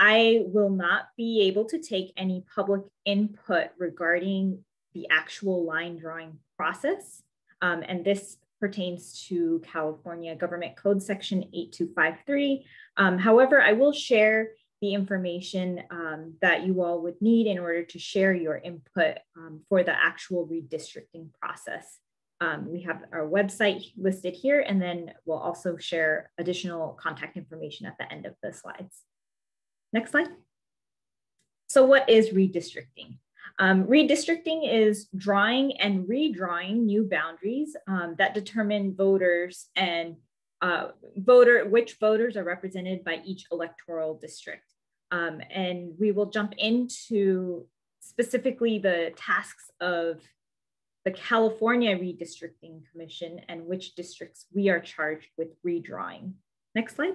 I will not be able to take any public input regarding the actual line drawing process. And this pertains to California Government Code Section 8253. However, I will share the information that you all would need in order to share your input for the actual redistricting process. We have our website listed here, and then we'll also share additional contact information at the end of the slides. Next slide. So what is redistricting? Redistricting is drawing and redrawing new boundaries that determine voters and which voters are represented by each electoral district. And we will jump into specifically the tasks of the California Redistricting Commission and which districts we are charged with redrawing. Next slide.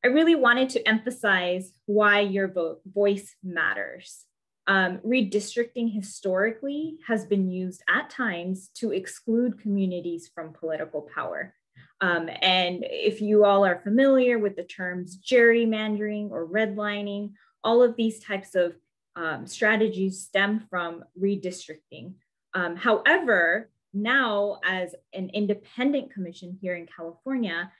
I really wanted to emphasize why your voice matters. Redistricting historically has been used at times to exclude communities from political power. And if you all are familiar with the terms gerrymandering or redlining, all of these types of strategies stem from redistricting. However, now as an independent commission here in California,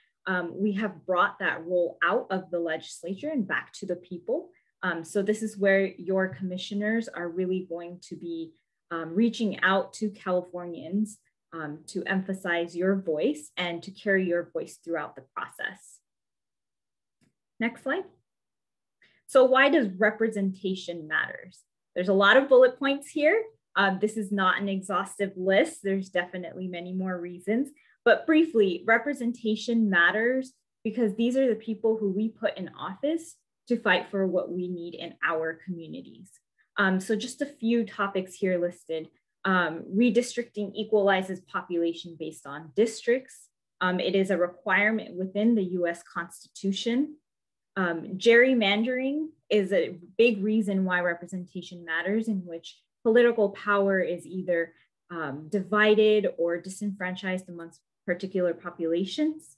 we have brought that role out of the legislature and back to the people. So this is where your commissioners are really going to be reaching out to Californians to emphasize your voice and to carry your voice throughout the process. Next slide. So why does representation matters? There's a lot of bullet points here. This is not an exhaustive list. There's definitely many more reasons, but briefly, representation matters because these are the people who we put in office to fight for what we need in our communities. So just a few topics here listed. Redistricting equalizes population based on districts. It is a requirement within the US Constitution. Gerrymandering is a big reason why representation matters, in which political power is either divided or disenfranchised amongst particular populations.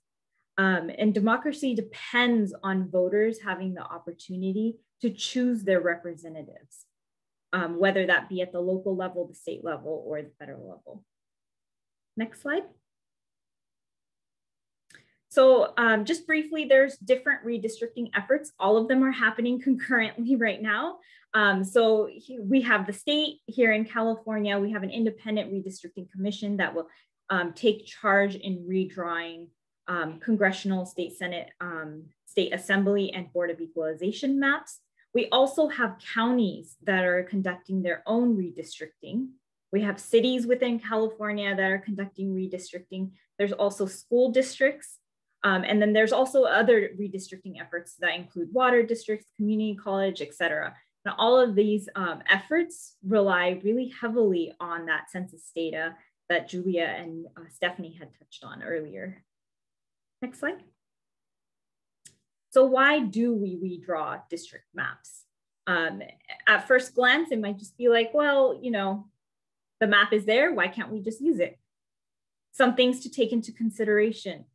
And democracy depends on voters having the opportunity to choose their representatives, whether that be at the local level, the state level, or the federal level. Next slide. So just briefly, there's different redistricting efforts. All of them are happening concurrently right now. So we have the state here in California. We have an independent redistricting commission that will take charge in redrawing congressional, state senate, state assembly, and board of equalization maps. We also have counties that are conducting their own redistricting. We have cities within California that are conducting redistricting. There's also school districts. And then there's also other redistricting efforts that include water districts, community college, et cetera. Now, all of these efforts rely really heavily on that census data that Julia and Stephanie had touched on earlier. Next slide. So why do we redraw district maps? At first glance, it might just be like, well, you know, the map is there. Why can't we just use it? Some things to take into consideration.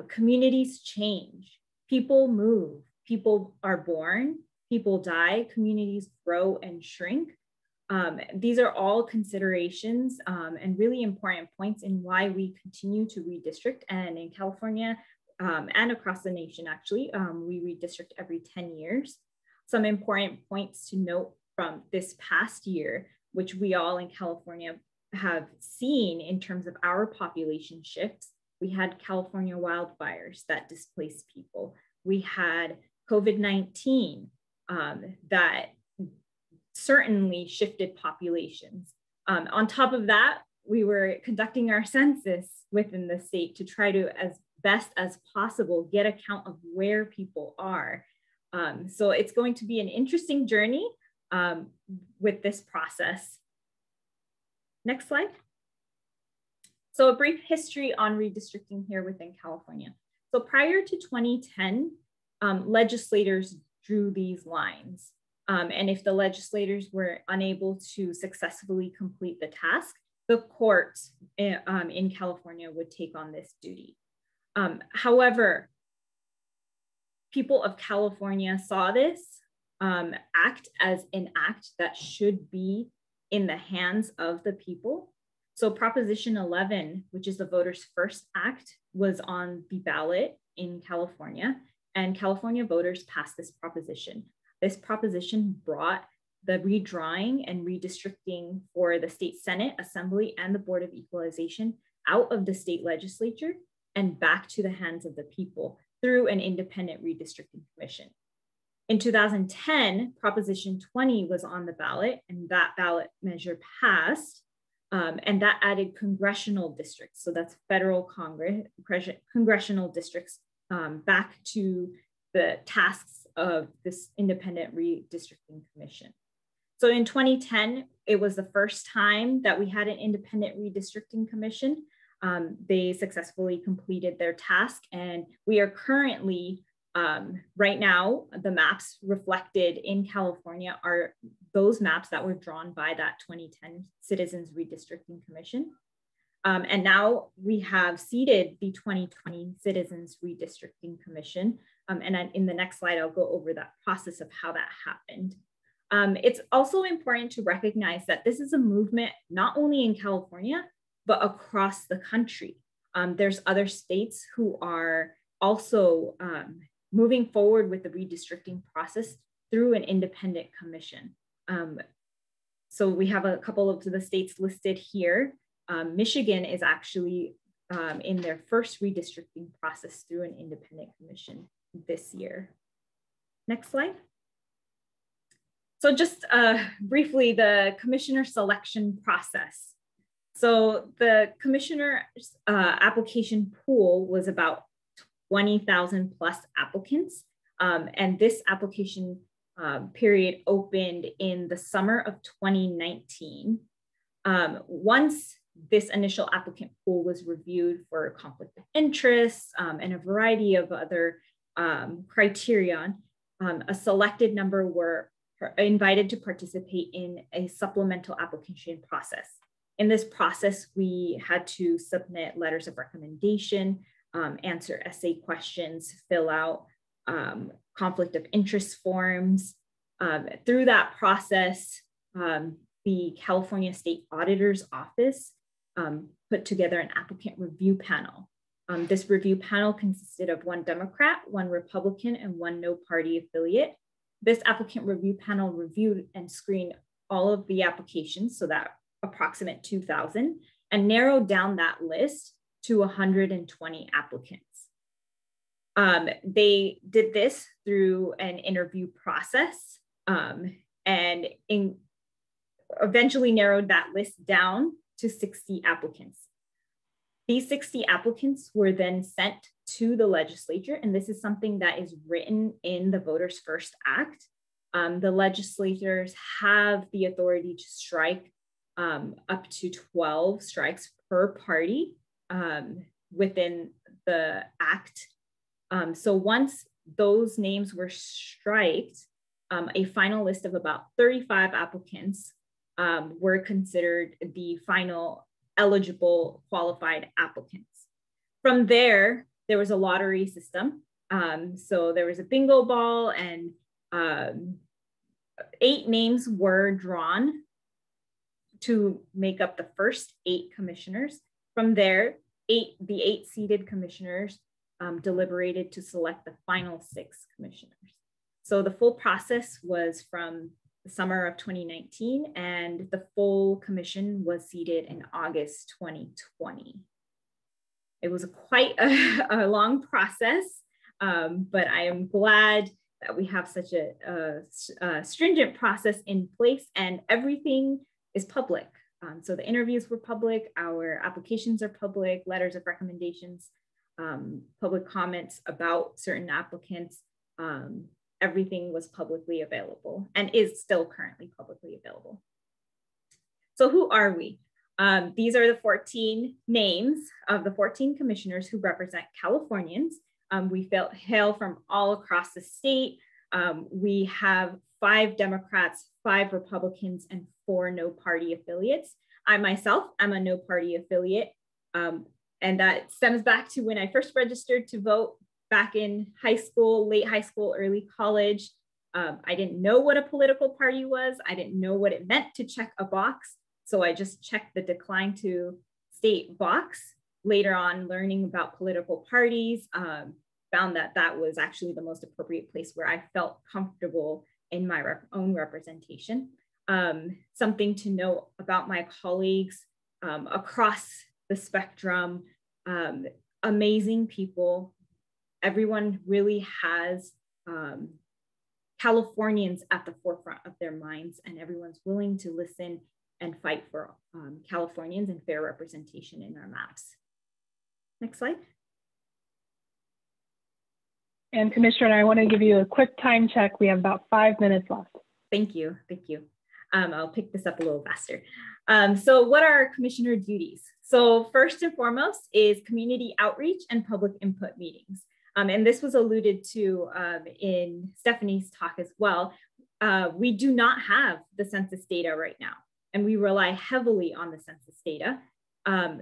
Communities change, people move, people are born, people die, communities grow and shrink. These are all considerations and really important points in why we continue to redistrict. And in California and across the nation, actually, we redistrict every 10 years. Some important points to note from this past year, which we all in California have seen in terms of our population shifts. We had California wildfires that displaced people. We had COVID-19 that certainly shifted populations. On top of that, we were conducting our census within the state to try to, as best as possible, get a count of where people are. So it's going to be an interesting journey with this process. Next slide. So a brief history on redistricting here within California. So prior to 2010, legislators drew these lines. And if the legislators were unable to successfully complete the task, the courts in California would take on this duty. However, people of California saw this act as an act that should be in the hands of the people. So Proposition 11, which is the Voters First Act, was on the ballot in California, and California voters passed this proposition. This proposition brought the redrawing and redistricting for the state Senate, Assembly, and the Board of Equalization out of the state legislature and back to the hands of the people through an independent redistricting commission. In 2010, Proposition 20 was on the ballot, and that ballot measure passed, and that added congressional districts. So that's federal congressional districts back to the tasks of this independent redistricting commission. So in 2010, it was the first time that we had an independent redistricting commission. They successfully completed their task, and we are currently, right now, the maps reflected in California are those maps that were drawn by that 2010 Citizens Redistricting Commission. And now we have seated the 2020 Citizens Redistricting Commission. And in the next slide, I'll go over that process of how that happened. It's also important to recognize that this is a movement not only in California, but across the country. There's other states who are also moving forward with the redistricting process through an independent commission. So we have a couple of the states listed here. Michigan is actually in their first redistricting process through an independent commission this year. Next slide. So just briefly, the commissioner selection process. So the commissioner's application pool was about 20,000 plus applicants. And this application period opened in the summer of 2019. Once this initial applicant pool was reviewed for conflict of interest and a variety of other criterion, a selected number were invited to participate in a supplemental application process. In this process, we had to submit letters of recommendation, answer essay questions, fill out conflict of interest forms. Through that process, the California State Auditor's Office put together an applicant review panel. This review panel consisted of one Democrat, one Republican, and one no party affiliate. This applicant review panel reviewed and screened all of the applications, so that approximate 2,000, and narrowed down that list to 120 applicants. They did this through an interview process and eventually narrowed that list down to 60 applicants. These 60 applicants were then sent to the legislature, and this is something that is written in the Voters First Act. The legislators have the authority to strike up to 12 strikes per party within the act. So once those names were striked, a final list of about 35 applicants were considered the final eligible qualified applicants. From there, there was a lottery system. So there was a bingo ball, and 8 names were drawn to make up the first 8 commissioners. From there, the 8 seated commissioners deliberated to select the final 6 commissioners. So the full process was from the summer of 2019, and the full commission was seated in August 2020. It was quite a long process, but I am glad that we have such a stringent process in place, and everything is public. So the interviews were public, our applications are public, letters of recommendations, public comments about certain applicants, everything was publicly available and is still currently publicly available. So who are we? These are the 14 names of the 14 commissioners who represent Californians. We hail from all across the state. We have 5 Democrats, 5 Republicans, and 4 no party affiliates. I myself am a no party affiliate, and that stems back to when I first registered to vote back in high school, late high school, early college. I didn't know what a political party was. I didn't know what it meant to check a box. So I just checked the decline to state box. Later on, learning about political parties, found that that was actually the most appropriate place where I felt comfortable in my own representation. Something to note about my colleagues across the spectrum, amazing people. Everyone really has Californians at the forefront of their minds, and everyone's willing to listen and fight for Californians and fair representation in our maps. Next slide. And Commissioner, I want to give you a quick time check. We have about 5 minutes left. Thank you. Thank you. I'll pick this up a little faster. So what are our commissioner duties? So first and foremost is community outreach and public input meetings. And this was alluded to in Stephanie's talk as well. We do not have the census data right now, and we rely heavily on the census data.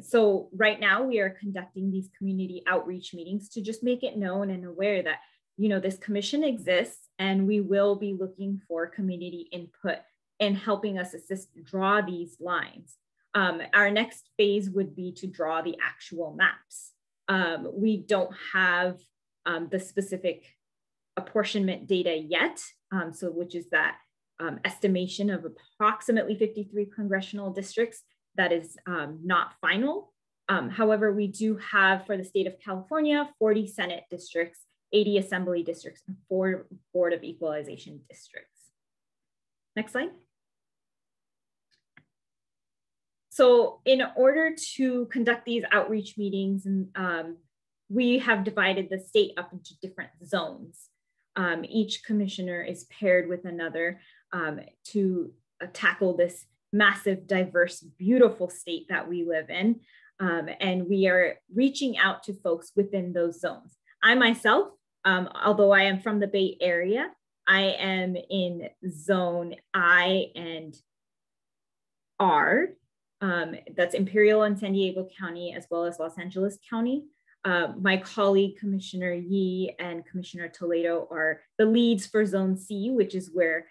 So right now we are conducting these community outreach meetings to just make it known and aware that, you know, this commission exists, and we will be looking for community input and helping us assist draw these lines. Our next phase would be to draw the actual maps. We don't have the specific apportionment data yet, so which is that estimation of approximately 53 congressional districts that is not final. However, we do have for the state of California, 40 Senate districts, 80 Assembly districts, and 4 Board of Equalization districts. Next slide. So in order to conduct these outreach meetings, we have divided the state up into different zones. Each commissioner is paired with another to tackle this massive, diverse, beautiful state that we live in. And we are reaching out to folks within those zones. I myself, although I am from the Bay Area, I am in zone I and R. That's Imperial and San Diego County, as well as Los Angeles County. My colleague, Commissioner Yee and Commissioner Toledo are the leads for Zone C, which is where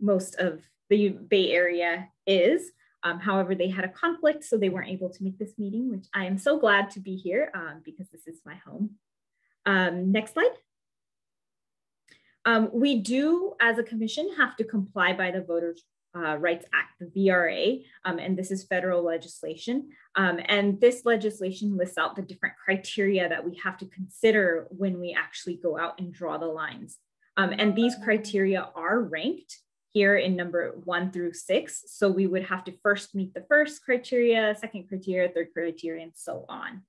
most of the Bay Area is. However, they had a conflict, so they weren't able to make this meeting, which I am so glad to be here because this is my home. Next slide. We do, as a commission, have to comply by the Voters' Rights Act, the VRA, and this is federal legislation. And this legislation lists out the different criteria that we have to consider when we actually go out and draw the lines. And these criteria are ranked here in number 1 through 6. So we would have to first meet the first criteria, second criteria, third criteria, and so on.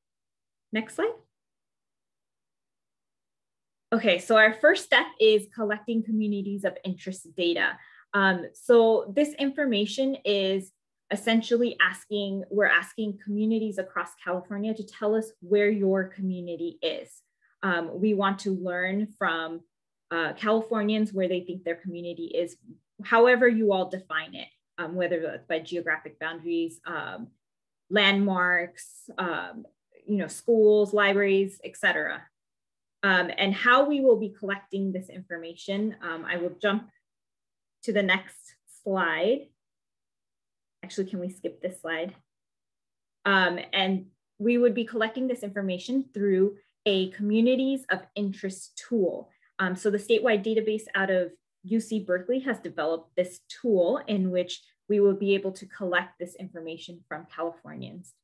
Next slide. Okay, so our first step is collecting communities of interest data. So this information is essentially we're asking communities across California to tell us where your community is. We want to learn from Californians where they think their community is, however you all define it, whether that's by geographic boundaries, landmarks, you know, schools, libraries, etc. And how we will be collecting this information, I will jump to the next slide. Actually, can we skip this slide? And we would be collecting this information through a communities of interest tool. So the statewide database out of UC Berkeley has developed this tool in which we will be able to collect this information from Californians.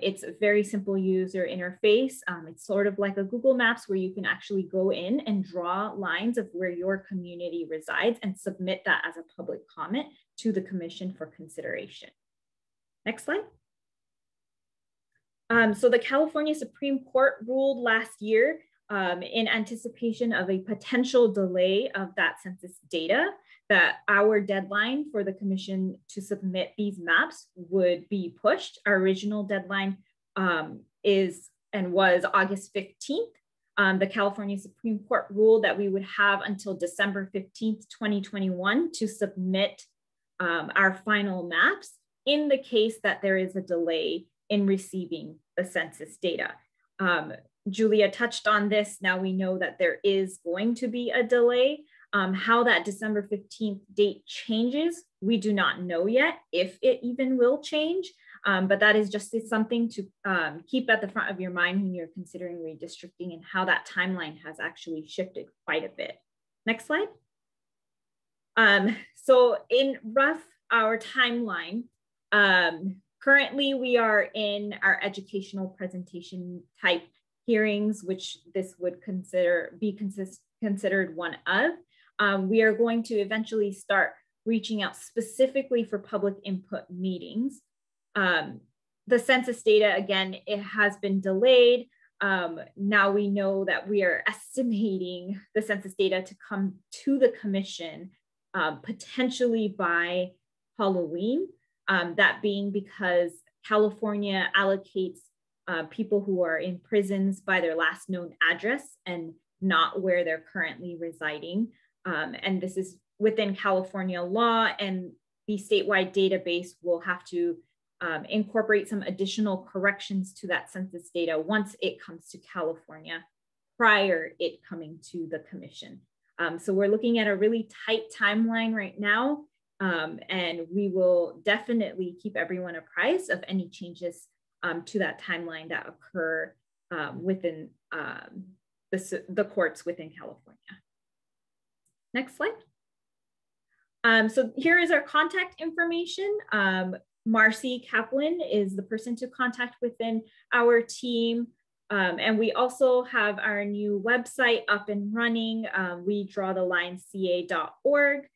It's a very simple user interface. It's sort of like a Google Maps where you can actually go in and draw lines of where your community resides and submit that as a public comment to the commission for consideration. Next slide. So the California Supreme Court ruled last year in anticipation of a potential delay of that census data, that our deadline for the commission to submit these maps would be pushed. Our original deadline is and was August 15th. The California Supreme Court ruled that we would have until December 15th, 2021 to submit our final maps in the case that there is a delay in receiving the census data. Julia touched on this. Now we know that there is going to be a delay. How that December 15th date changes, we do not know yet, if it even will change. But that is just something to keep at the front of your mind when you're considering redistricting and how that timeline has actually shifted quite a bit. Next slide. So in rough, our timeline, currently we are in our educational presentation type hearings, which this would be considered one of. We are going to eventually start reaching out specifically for public input meetings. The census data, again, it has been delayed. Now we know that we are estimating the census data to come to the commission potentially by Halloween. That being because California allocates people who are in prisons by their last known address and not where they're currently residing. And this is within California law, and the statewide database will have to incorporate some additional corrections to that census data once it comes to California, prior it coming to the commission. So we're looking at a really tight timeline right now, and we will definitely keep everyone apprised of any changes to that timeline that occur within the courts within California. Next slide. So here is our contact information. Marcy Kaplan is the person to contact within our team. And we also have our new website up and running, redrawthelineca.org.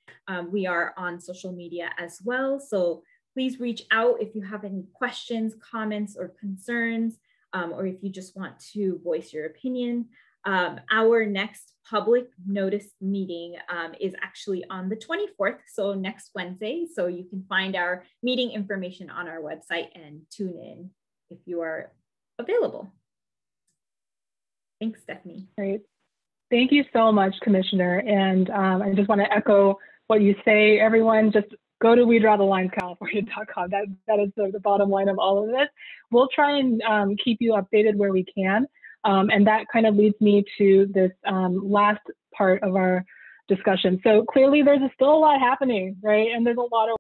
We are on social media as well. So please reach out if you have any questions, comments, or concerns, or if you just want to voice your opinion. Our next public notice meeting is actually on the 24th, so next Wednesday. So you can find our meeting information on our website and tune in if you are available. Thanks, Stephanie. Great. Thank you so much, Commissioner. And I just want to echo what you say, everyone, just go to redrawthelinescalifornia.com. That is the bottom line of all of this. We'll try and keep you updated where we can. And that kind of leads me to this last part of our discussion. So clearly there's still a lot happening, right? And there's a lot of